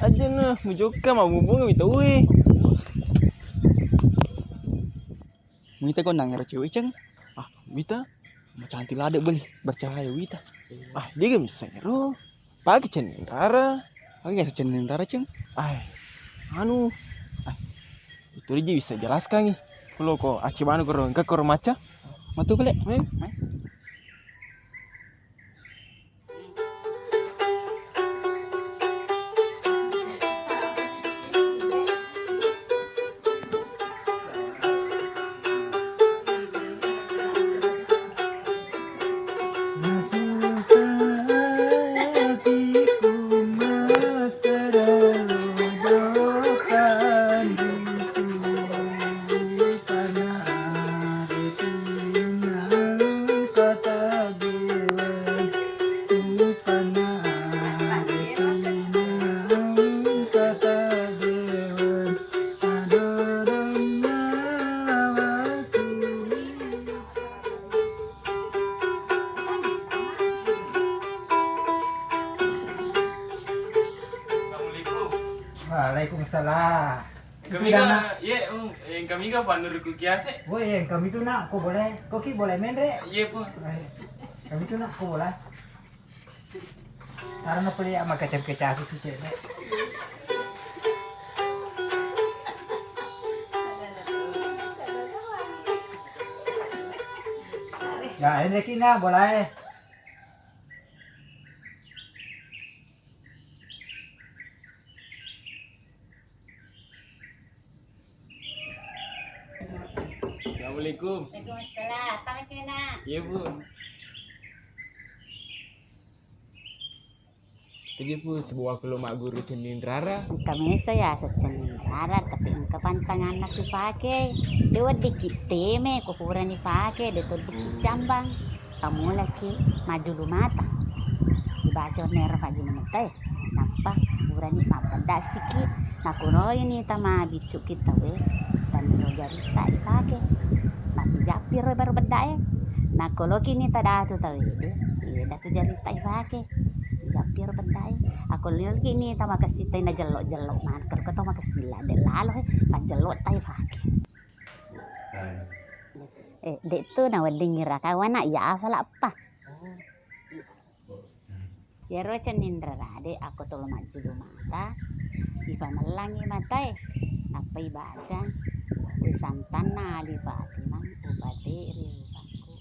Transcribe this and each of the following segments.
Aja nah, mujoka mau bunga mita uwe. Mita kau nangis cewek ceng. Ah, mita, Macam cantik lada boleh bercahaya Wita. ah dia gak bisa ngero. Pakai cenin rara. Aku gak seceneng darah ceng. Ay, anu, itu dia bisa jelaskan nih. Kalau kok acibanu koro engkau koro maca. Matu boleh. Waalaikumsalam. Kami ga, yang kami ga panur ku kiase. Woi, kami tuh nak, kok boleh? Koki boleh main re? Iya po. Kami tuh nak, kok boleh? Karena peli sama kecap-kecap itu sih. Ya, ini kina boleh. Assalamualaikum. Waalaikumsalam. Pamit mo na. Iya po. Tadi po sebuah kelomak guru cenin rara. Kami saya sa Rara, tapi ang kapantangan na kipake. Dewa dikit teme, kukuran ni pake, dito dikit jambang. Kamu lagi maju lumata. Dibaca nera pagi namatay. Nampak, kukuran ni papada sikit. Nakuno ini tama bicu kita we. Dan jarita ipake. Mati japir baru bedaya. Nakulo kini tada tu tahu itu. Iya, datu jarita ipake. Japir bedaya. Aku lihat gini tama kasitay na jelok-jelok man kerko to makasila de lalo kan jelok tay pake. Dek tu na wading ngira kawana ya afala apa. Ya ro cenin rade aku tolo maju mata. Ipa melangi matai. Apa ibaca? Wisantan na lipatina ubade riupaku.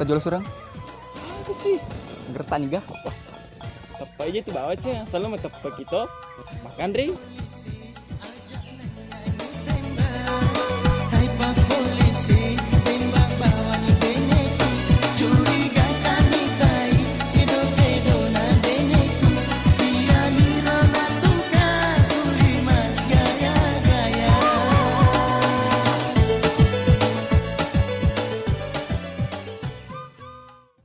Kita jual surang. Apa sih? Gertan juga. Tepa aja tuh bawa ceng. Salam tepa kita. Makan Ri.